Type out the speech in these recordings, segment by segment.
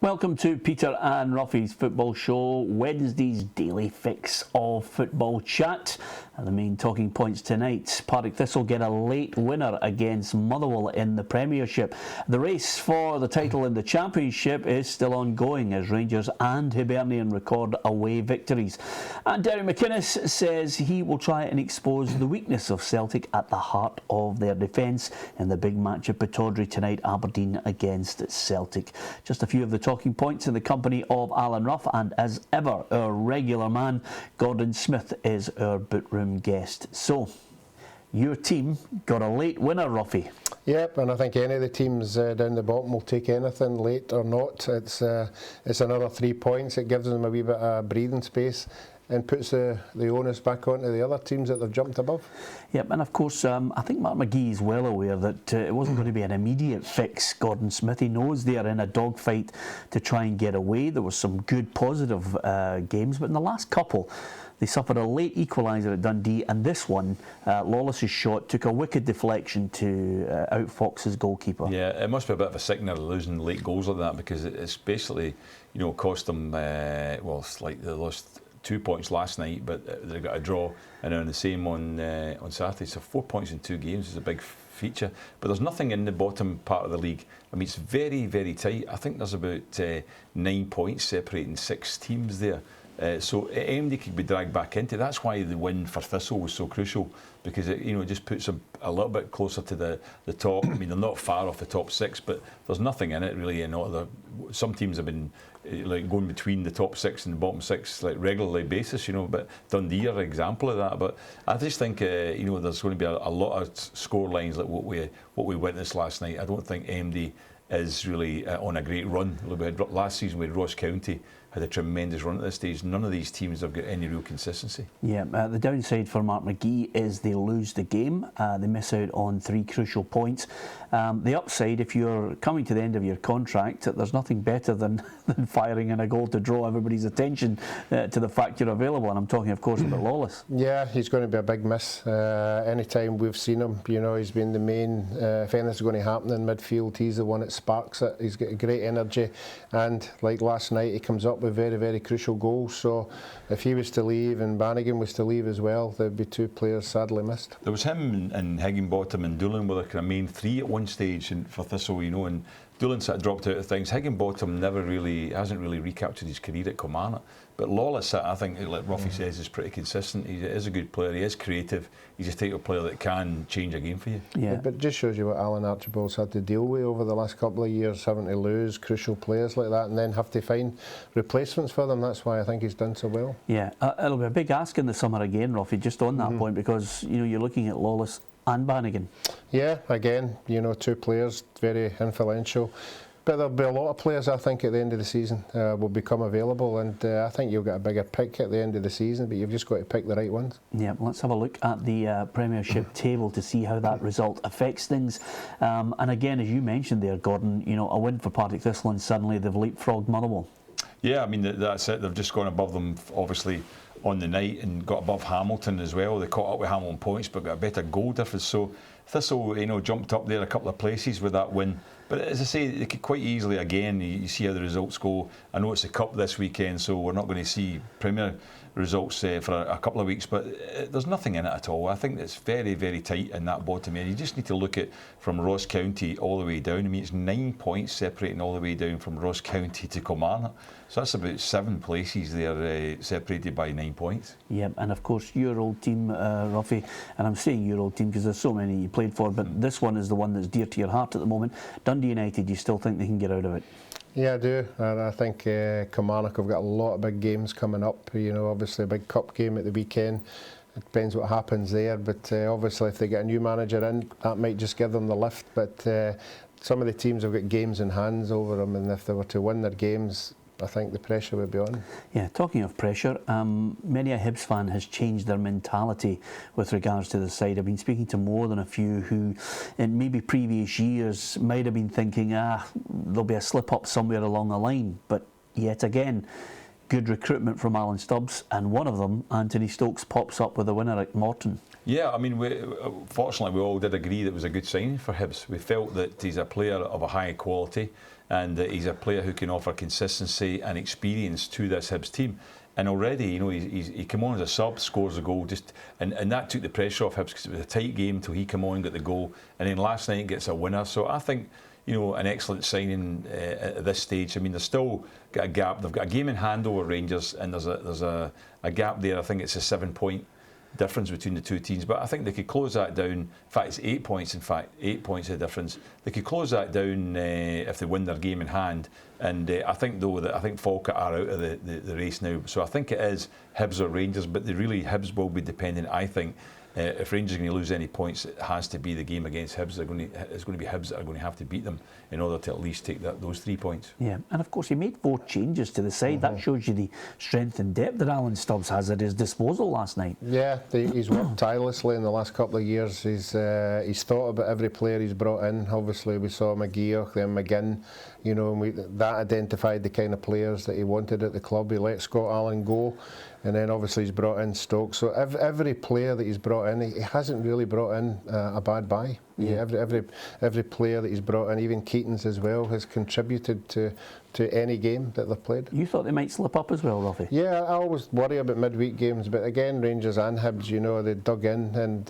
Welcome to Peter and Ruffy's Football Show, Wednesday's daily fix of football chat. And the main talking points tonight: Partick Thistle get a late winner against Motherwell in the Premiership. The race for the title in the Championship is still ongoing as Rangers and Hibernian record away victories. And Derek McInnes says he will try and expose the weakness of Celtic at the heart of their defence in the big match at Pittodrie tonight, Aberdeen against Celtic. Just a few of the talking points in the company of Alan Rough, and as ever, our regular man Gordon Smith is our boot-room guest. So, your team got a late winner, Ruffy. Yep, and I think any of the teams down the bottom will take anything, late or not. It's another 3 points. It gives them a wee bit of breathing space and puts the onus back onto the other teams that they've jumped above. Yep, and of course, I think Mark McGee is well aware that it wasn't going to be an immediate fix, Gordon Smith. He knows they are in a dogfight to try and get away. There were some good positive games, but in the last couple, they suffered a late equaliser at Dundee, and this one, Lawless's shot took a wicked deflection to outfox his goalkeeper. Yeah, it must be a bit of a signal losing late goals like that, because it's basically, cost them, it's like they lost 2 points last night, but they got a draw, and then the same on Saturday. So 4 points in 2 games is a big feature. But there's nothing in the bottom part of the league. I mean, it's very, very tight. I think there's about 9 points separating 6 teams there. So AMD could be dragged back into. That's why the win for Thistle was so crucial, because it just puts them a little bit closer to the top. I mean, they're not far off the top 6, but there's nothing in it really. Some teams have been like going between the top 6 and the bottom 6 like regularly basis. But Dundee are an example of that. But I just think there's going to be a lot of score lines like what we witnessed last night. I don't think AMD is really on a great run. Last season we had Ross County, had a tremendous run at this stage. None of these teams have got any real consistency. Yeah, the downside for Mark McGee is they lose the game. They miss out on 3 crucial points. The upside, if you're coming to the end of your contract, there's nothing better than firing in a goal to draw everybody's attention to the fact you're available. And I'm talking, of course, about Lawless. Yeah, he's going to be a big miss. Anytime we've seen him, he's been the main. If anything's going to happen in midfield, he's the one that sparks it. He's got great energy, and like last night, he comes up with very, very crucial goals. So if he was to leave and Bannigan was to leave as well, there'd be 2 players sadly missed. There was him and Higginbottom and Doolan were the kind of main 3 at one stage for Thistle, and Doolan sort of dropped out of things. Higginbottom hasn't really recaptured his career at Kilmarnock. But Lawless, I think, like Ruffy says, is pretty consistent. He is a good player. He is creative. He's a type of player that can change a game for you. Yeah, but it just shows you what Alan Archibald's had to deal with over the last couple of years, having to lose crucial players like that and then have to find replacements for them. That's why I think he's done so well. Yeah, it'll be a big ask in the summer again, Ruffy, just on that point, because you're looking at Lawless and Bannigan. Yeah, again, 2 players, very influential. But there'll be a lot of players, I think, at the end of the season will become available, and I think you'll get a bigger pick at the end of the season, but you've just got to pick the right ones. Yeah, let's have a look at the Premiership table to see how that result affects things. And again, as you mentioned there, Gordon, a win for Partick Thistle and suddenly they've leapfrogged Motherwell. Yeah, I mean, that's it. They've just gone above them, obviously, on the night, and got above Hamilton as well. They caught up with Hamilton points, but got a better goal difference. So Thistle, jumped up there a couple of places with that win. But as I say, they could quite easily, again, you see how the results go. I know it's the Cup this weekend, so we're not going to see Premier results for a couple of weeks, but there's nothing in it at all. I think it's very, very tight in that bottom area. You just need to look at from Ross County all the way down. I mean, it's 9 points separating all the way down from Ross County to Kilmarnock. So that's about 7 places there separated by 9 points. Yep, and of course your old team, Ruffy, and I'm saying your old team because there's so many you played for, but this one is the one that's dear to your heart at the moment. Dundee United, you still think they can get out of it? Yeah, I do. And I think Kilmarnock have got a lot of big games coming up. Obviously a big cup game at the weekend. It depends what happens there, but obviously if they get a new manager in, that might just give them the lift. But some of the teams have got games in hands over them, and if they were to win their games, I think the pressure would be on. Yeah, talking of pressure, many a Hibs fan has changed their mentality with regards to the side. I've been speaking to more than a few who, in maybe previous years, might have been thinking, there'll be a slip-up somewhere along the line. But yet again, good recruitment from Alan Stubbs, and one of them, Anthony Stokes, pops up with a winner at Morton. Yeah, I mean, fortunately we all did agree that it was a good signing for Hibs. We felt that he's a player of a high quality and that he's a player who can offer consistency and experience to this Hibs team. And already, you know, he came on as a sub, scores a goal, and that took the pressure off Hibs because it was a tight game till he came on, got the goal, and then last night gets a winner. So I think, you know, an excellent signing at this stage. I mean, they've still got a gap. They've got a game in hand over Rangers, and there's a gap there. I think it's a 7-point difference between the two teams, but I think they could close that down. In fact, it's 8 points. In fact, 8 points of difference. They could close that down if they win their game in hand. And I think though that Falkirk are out of the race now. So I think it is Hibs or Rangers, but Hibs will be dependent. I think if Rangers are going to lose any points, it has to be the game against Hibs. It's going to be Hibs that are going to have to beat them in order to at least take those 3 points. Yeah, and of course he made 4 changes to the side. That shows you the strength and depth that Alan Stubbs has at his disposal last night. Yeah, he's worked tirelessly in the last couple of years. He's thought about every player he's brought in. Obviously, we saw McGeoch, then McGinn. You know, and that identified the kind of players that he wanted at the club. He let Scott Allen go, and then obviously he's brought in Stokes. So every player that he's brought in, he hasn't really brought in a bad buy. Yeah. Every player that he's brought in, even Keatons as well, has contributed to any game that they've played. You thought they might slip up as well, Ruffy? Yeah, I always worry about midweek games, but again, Rangers and Hibs, you know, they dug in, and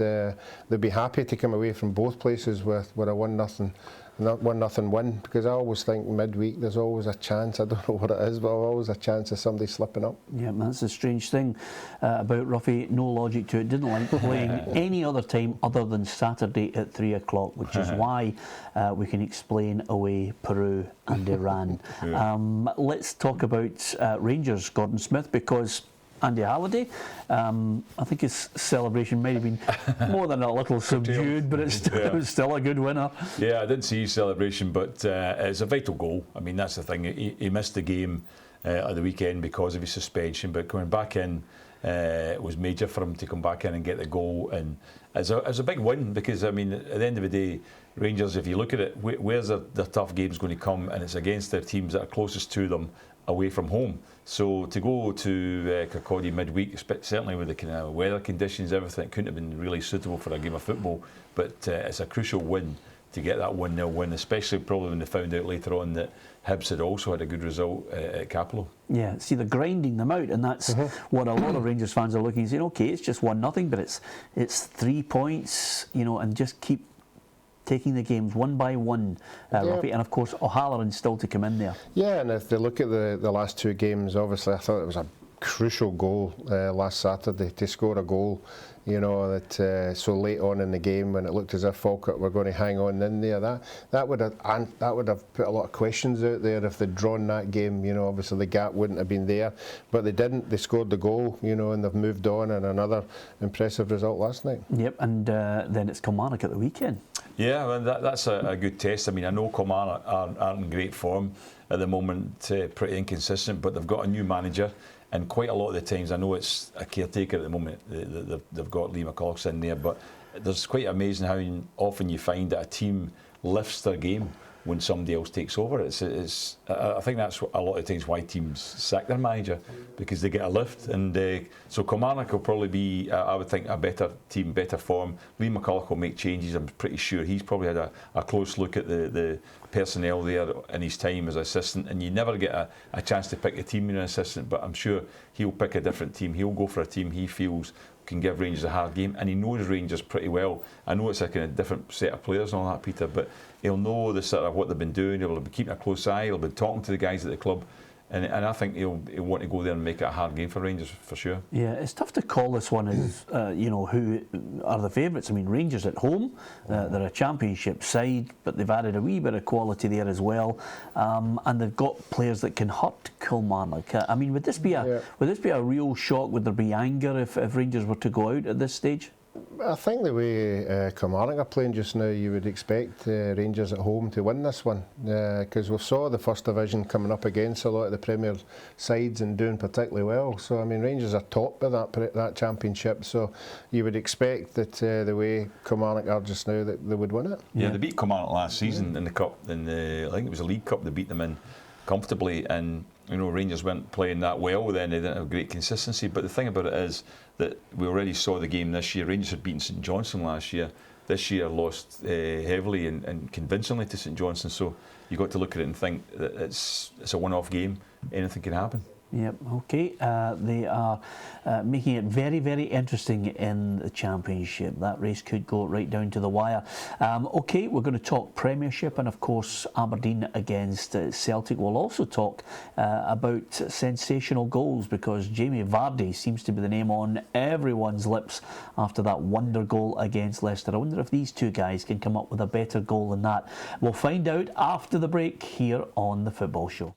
they'd be happy to come away from both places with a 1-0 win, because I always think midweek there's always a chance, I don't know what it is, but always a chance of somebody slipping up. Yeah, that's the strange thing about Ruffy, no logic to it. Didn't like playing any other time other than Saturday at 3 o'clock, which is why we can explain away Peru and Iran. Let's talk about Rangers, Gordon Smith, because Andy Halliday, I think his celebration might have been more than a little subdued, but it was still a good winner. Yeah, I didn't see his celebration, but it's a vital goal. I mean, that's the thing. He missed the game at the weekend because of his suspension, but coming back in, it was major for him to come back in and get the goal. And it's a big win because, I mean, at the end of the day, Rangers, if you look at it, where's their tough games going to come? And it's against their teams that are closest to them away from home. So to go to Kirkcaldy midweek, certainly with the kind of weather conditions, everything, it couldn't have been really suitable for a game of football. But it's a crucial win to get that 1-0 win, especially probably when they found out later on that Hibs had also had a good result at Capello. Yeah, see, they're grinding them out, and that's what a lot of Rangers fans are looking and saying, okay, it's just 1-0, but it's 3 points, you know, and just keep taking the games one by one, Ruffy, and of course O'Halloran's still to come in there. Yeah, and if they look at the last 2 games, obviously I thought it was a crucial goal last Saturday to score a goal, you know, that so late on in the game when it looked as if Falkirk were going to hang on in there. That would have put a lot of questions out there if they'd drawn that game. You know, obviously the gap wouldn't have been there, but they didn't. They scored the goal, you know, and they've moved on, and another impressive result last night. Yep, and then it's Kilmarnock at the weekend. Yeah, well, that's a good test. I mean, I know Kilmarnock aren't in great form at the moment, pretty inconsistent, but they've got a new manager, and quite a lot of the times, I know it's a caretaker at the moment, they've got Lee McCulloch in there, but there's quite amazing how often you find that a team lifts their game when somebody else takes over. I think that's a lot of times why teams sack their manager, because they get a lift. And so Kilmarnock will probably be, I would think, a better team, better form. Lee McCulloch will make changes, I'm pretty sure. He's probably had a close look at the personnel there in his time as assistant, and you never get a chance to pick a team in an assistant, but I'm sure he'll pick a different team. He'll go for a team he feels can give Rangers a hard game, and he knows Rangers pretty well. I know it's a kind of different set of players and all that, Peter, but he'll know the sort of what they've been doing. He'll be keeping a close eye. He'll be talking to the guys at the club, and I think he'll want to go there and make it a hard game for Rangers for sure. Yeah, it's tough to call this one as you know, who are the favourites. I mean, Rangers at home, they're a championship side, but they've added a wee bit of quality there as well, and they've got players that can hurt Kilmarnock. I mean, would this be a real shock? Would there be anger if Rangers were to go out at this stage? I think the way Kilmarnock are playing just now, you would expect Rangers at home to win this one, because we saw the First Division coming up against a lot of the Premier sides and doing particularly well. So I mean, Rangers are top of that championship, so you would expect that the way Kilmarnock are just now, that they would win it. Yeah, they beat Kilmarnock last season in the cup, I think it was a League Cup they beat them in. comfortably, and Rangers weren't playing that well then. They didn't have great consistency. But the thing about it is that we already saw the game this year. Rangers had beaten St Johnstone last year. This year lost heavily and convincingly to St Johnstone. So you've got to look at it and think that it's a one-off game. Anything can happen. Yep, okay. They are making it very, very interesting in the Championship. That race could go right down to the wire. Okay, we're going to talk Premiership and, of course, Aberdeen against Celtic. We'll also talk about sensational goals, because Jamie Vardy seems to be the name on everyone's lips after that wonder goal against Leicester. I wonder if these two guys can come up with a better goal than that. We'll find out after the break here on The Football Show.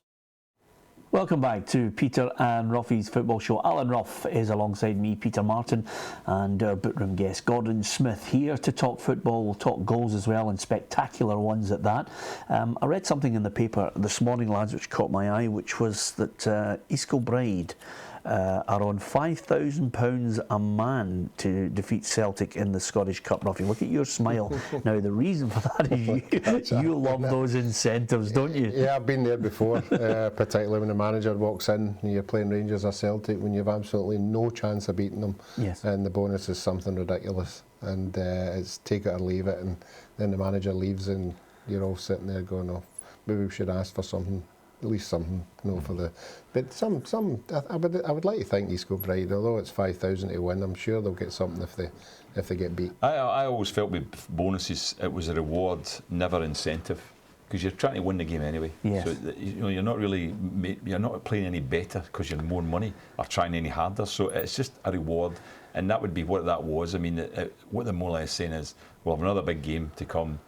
Welcome back to Peter and Ruffy's Football Show. Alan Ruff is alongside me, Peter Martin, and our Bootroom guest Gordon Smith here to talk football. We'll talk goals as well, and spectacular ones at that. I read something in the paper this morning, lads, which caught my eye, which was that East Kilbride are on £5,000 a man to defeat Celtic in the Scottish Cup. Ruffy, look at your smile. Now, the reason for that is you love those incentives, don't you? Yeah, I've been there before, particularly when the manager walks in and you're playing Rangers or Celtic, when you've absolutely no chance of beating them. Yes. And the bonus is something ridiculous. And it's take it or leave it. And then the manager leaves and you're all sitting there going, oh, maybe we should ask for something. At least something, for the. But I would like to think East Kilbride, although it's 5,000 to win, I'm sure they'll get something if they get beat. I always felt with bonuses it was a reward, never incentive, because you're trying to win the game anyway. Yes. So you're not playing any better because you're more money or trying any harder. So it's just a reward, and that would be what that was. I mean, what they're more or less saying is, we'll have another big game to come.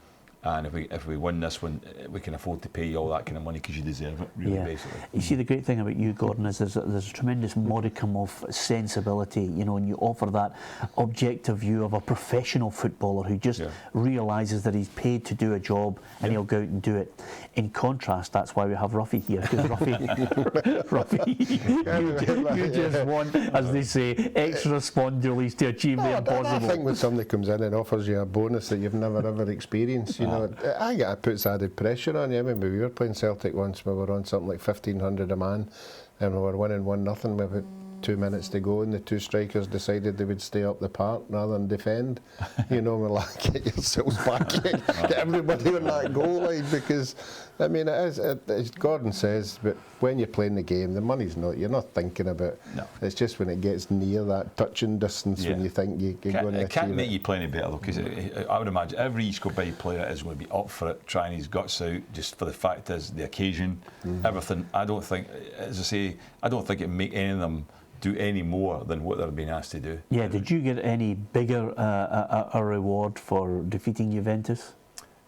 And if we win this one, we can afford to pay you all that kind of money because you deserve it, really, basically. You see, the great thing about you, Gordon, is there's a tremendous modicum of sensibility, and you offer that objective view of a professional footballer who just realises that he's paid to do a job and he'll go out and do it. In contrast, that's why we have Ruffy here, because Ruffy, you just want, as they say, extra spondulies to achieve the impossible. I think when somebody comes in and offers you a bonus that you've never ever experienced, I get it puts added pressure on you. I mean, we were playing Celtic once, we were on something like 1,500 a man, and we were winning 1-0 with about 2 minutes to go, and the two strikers decided they would stay up the park rather than defend. We're like, get yourselves back, get everybody on that goal line, because I mean, it is, as Gordon says, but when you're playing the game, the money's you're not thinking about. No. It's just when it gets near that touching distance when you think you're going to achieve it. It can't make you play any better, though, because I would imagine every East Kilbride player is going to be up for it, trying his guts out, just for the fact is the occasion, everything. I don't think, as I say, I don't think it make any of them do any more than what they're being asked to do. Yeah, did you get any bigger a reward for defeating Juventus?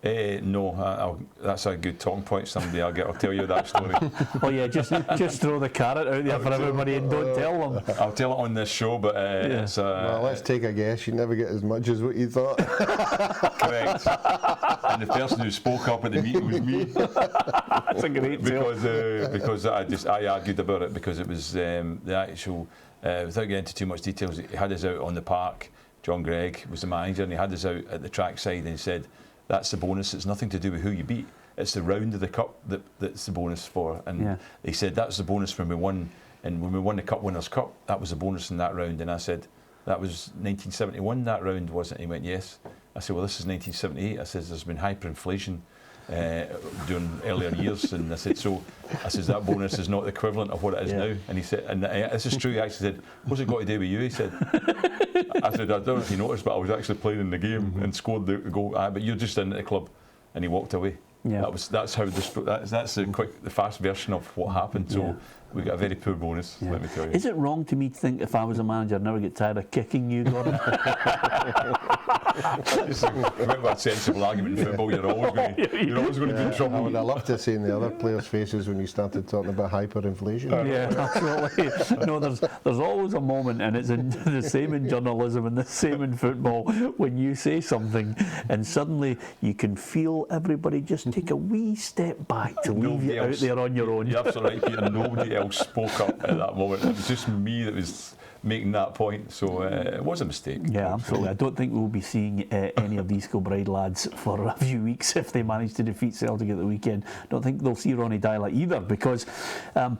No, that's a good talking point. I'll tell you that story. Oh yeah, just throw the carrot out there for everybody and don't tell them. I'll tell it on this show, but it's. Well, let's take a guess. You never get as much as what you thought. Correct. And the person who spoke up at the meeting was me. That's a great tale. Because I argued about it, because it was the actual. Without getting into too much details, he had us out on the park. John Gregg was the manager, and he had us out at the trackside, and he said, that's the bonus. It's nothing to do with who you beat. It's the round of the cup that's the bonus for. And he said that's the bonus when we won. And when we won the Cup Winners' Cup, that was the bonus in that round. And I said, that was 1971. That round wasn't. He went, yes. I said, well, this is 1978. I said, there's been hyperinflation during earlier years. And I said, that bonus is not the equivalent of what it is now. And he said, and this is true. He actually said, what's it got to do with you? He said. I said, I don't know if you noticed, but I was actually playing in the game and scored the goal. But you're just in the club, and he walked away. Yeah. That's the fast version of what happened. So we got a very poor bonus. Let me tell you. Is it wrong to me to think if I was a manager, I'd never get tired of kicking you, Gordon? Remember that sensible argument in football. You're always going to be in trouble. I would have loved to see in the other players' faces when you started talking about hyperinflation. Yeah, absolutely. No, there's always a moment, and it's the same in journalism and the same in football, when you say something and suddenly you can feel everybody just take a wee step back to leave you out there on your own. You're absolutely right, Peter. Nobody else else spoke up at that moment. It was just me that was making that point, so it was a mistake. Yeah, absolutely. I don't think we'll be seeing any of these Kilbride lads for a few weeks if they manage to defeat Celtic at the weekend. Don't think they'll see Ronnie Dyla either, because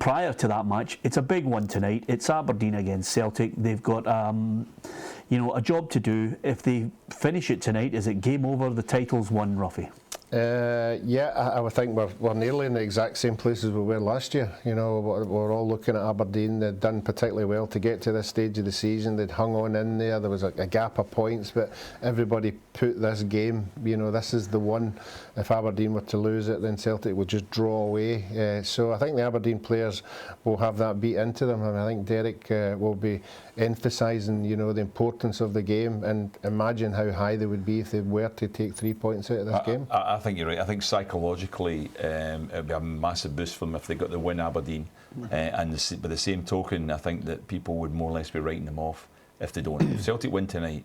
prior to that match, it's a big one tonight. It's Aberdeen against Celtic. They've got a job to do. If they finish it tonight, is it game over? The title's won, Ruffy? I would think we're nearly in the exact same places we were last year. You know, we're all looking at Aberdeen. They'd done particularly well to get to this stage of the season. They'd hung on in there. There was a gap of points, but everybody put this game, you know, this is the one. If Aberdeen were to lose it, then Celtic would just draw away. So I think the Aberdeen players will have that beat into them, and I think Derek will be emphasising, you know, the importance of the game, and imagine how high they would be if they were to take 3 points out of this game. I think you're right. I think psychologically it would be a massive boost for them if they got the win, Aberdeen. And by the same token, I think that people would more or less be writing them off if they don't. If Celtic win tonight,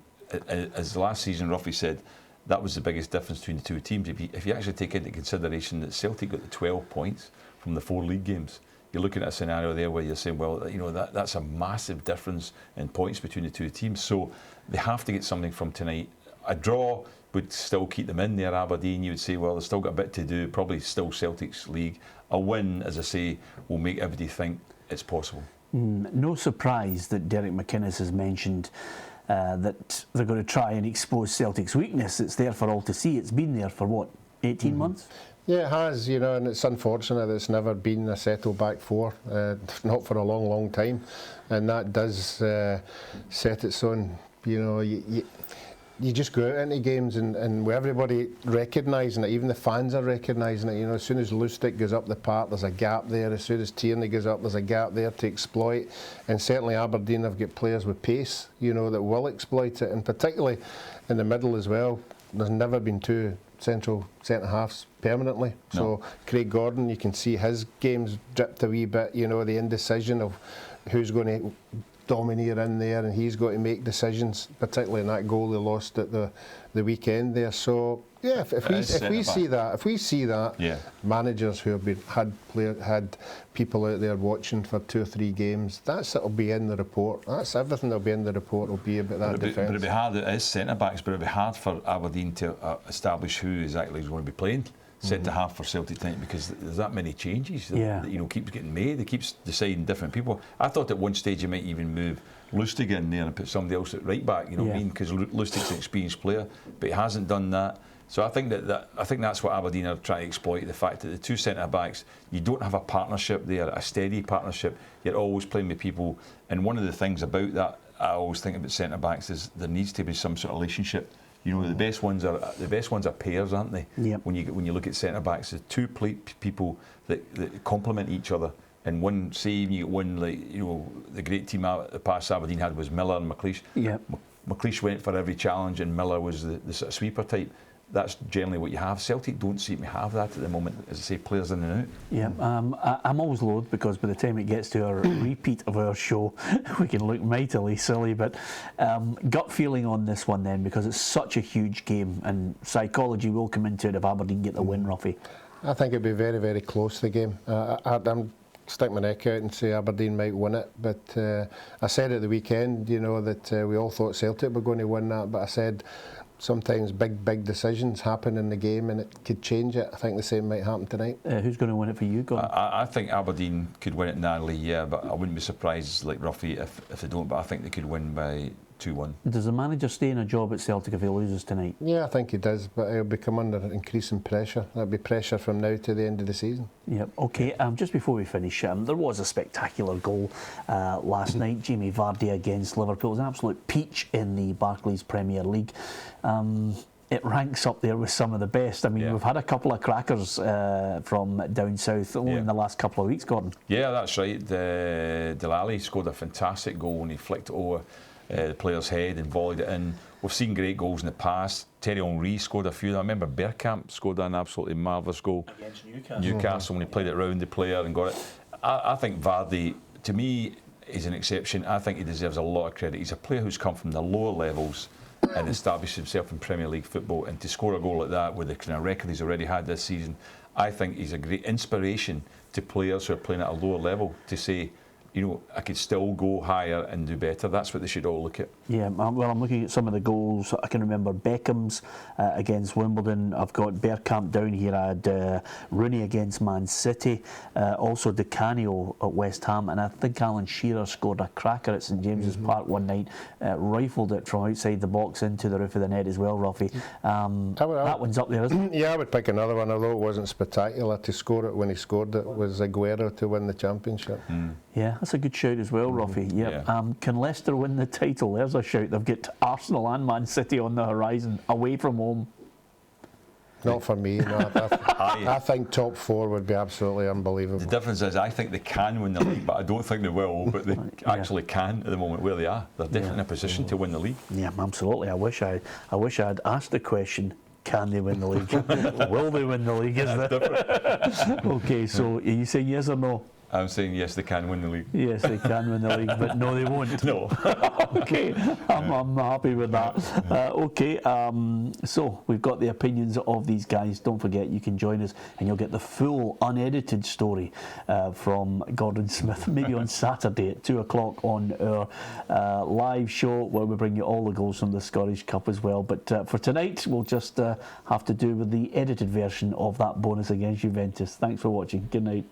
as last season Ruffy said, that was the biggest difference between the two teams. If you actually take into consideration that Celtic got the 12 points from the 4 league games, you're looking at a scenario there where you're saying, well, you know, that's a massive difference in points between the two teams. So they have to get something from tonight. A draw would still keep them in there. Aberdeen, you would say, well, they've still got a bit to do, probably still Celtic's league. A win, as I say, will make everybody think it's possible. No surprise that Derek McInnes has mentioned that they're going to try and expose Celtic's weakness. It's there for all to see. It's been there for, what, 18 months? Yeah, it has, you know, and it's unfortunate that it's never been a settled back four, not for a long, long time. And that does set its own, you know, you just go out into games and with everybody recognising it, even the fans are recognising it. You know, as soon as Lustig goes up the park, there's a gap there. As soon as Tierney goes up, there's a gap there to exploit. And certainly Aberdeen have got players with pace, you know, that will exploit it. And particularly in the middle as well, there's never been 2 central centre-halves permanently. No. So Craig Gordon, you can see his game's dripped a wee bit, you know, the indecision of who's going to domineer in there, and he's got to make decisions, particularly in that goal they lost at the weekend there. So yeah, if we see that, yeah, managers who have had people out there watching for 2 or 3 games, that'll be in the report. That's everything that'll be in the report will be about that defence. But it'll be hard. It is centre backs, but it'll be hard for Aberdeen to establish who exactly is going to be playing centre half for Celtic tonight, because there's that many changes that you know keeps getting made. They keeps deciding different people. I thought at one stage you might even move Lustig in there and put somebody else at right back. You know what I mean? Because Lustig's an experienced player, but he hasn't done that. So I think that's what Aberdeen are trying to exploit, the fact that the 2 centre backs, you don't have a partnership there, a steady partnership. You're always playing with people, and one of the things about that I always think about centre backs is there needs to be some sort of relationship. You know, the best ones are pairs, aren't they? Yep. When you look at centre backs, the 2 people that complement each other. And one, say you get one, like, you know, the great team the past Aberdeen had was Miller and McLeish. Yep. McLeish went for every challenge, and Miller was the sort of sweeper type. That's generally what you have. Celtic don't seem to have that at the moment, as I say, players in and out. Yeah, I'm always loath, because by the time it gets to our repeat of our show, we can look mightily silly, but gut feeling on this one then, because it's such a huge game, and psychology will come into it if Aberdeen get the win, Ruffy. I think it'd be very, very close, the game. I'm stick my neck out and say Aberdeen might win it, but I said at the weekend, you know, that we all thought Celtic were going to win that, but I said sometimes big decisions happen in the game and it could change it. I think the same might happen tonight. Who's going to win it for you, Gordon? I think Aberdeen could win it narrowly, yeah, but I wouldn't be surprised, like Ruffy, if they don't, but I think they could win by 2-1. Does the manager stay in a job at Celtic if he loses tonight? Yeah, I think he does, but he'll become under increasing pressure. There'll be pressure from now to the end of the season. Yep, okay. Just before we finish, there was a spectacular goal last night. Jamie Vardy against Liverpool. It was an absolute peach in the Barclays Premier League. It ranks up there with some of the best. I mean, we've had a couple of crackers from down south only in the last couple of weeks, Gordon. Yeah, that's right. Delali scored a fantastic goal and he flicked it over the player's head and volleyed it in. We've seen great goals in the past. Terry Henry scored a few. I remember Bergkamp scored an absolutely marvellous goal against Newcastle when he played it round the player and got it. I think Vardy, to me, is an exception. I think he deserves a lot of credit. He's a player who's come from the lower levels and established himself in Premier League football, and to score a goal like that with the kind of record he's already had this season, I think he's a great inspiration to players who are playing at a lower level to say, you know, I could still go higher and do better. That's what they should all look at. Yeah, well, I'm looking at some of the goals. I can remember Beckham's against Wimbledon. I've got Bergkamp down here. I had Rooney against Man City. Also Di Canio at West Ham. And I think Alan Shearer scored a cracker at St James's Park one night. Rifled it from outside the box into the roof of the net as well, Ruffy. That one's up there, isn't it? Yeah, I would pick another one, although it wasn't spectacular to score it when he scored it, was Aguero to win the championship. Yeah, that's a good shout as well, Ruffy. Yep. Yeah. Can Leicester win the title? There's a shout. They've got Arsenal and Man City on the horizon, away from home. Not for me, no. I think top 4 would be absolutely unbelievable. The difference is I think they can win the league, but I don't think they will, but they actually can at the moment where they are. They're definitely in a position to win the league. Yeah, absolutely. I wish I had asked the question, can they win the league? Will they win the league? Is it? Okay, so are you saying yes or no? I'm saying yes, they can win the league. Yes, they can win the league, but no, they won't. No. Okay, I'm happy with that. Okay, so we've got the opinions of these guys. Don't forget, you can join us and you'll get the full unedited story from Gordon Smith, maybe on Saturday at 2 o'clock on our live show where we bring you all the goals from the Scottish Cup as well. But for tonight, we'll just have to do with the edited version of that bonus against Juventus. Thanks for watching. Good night.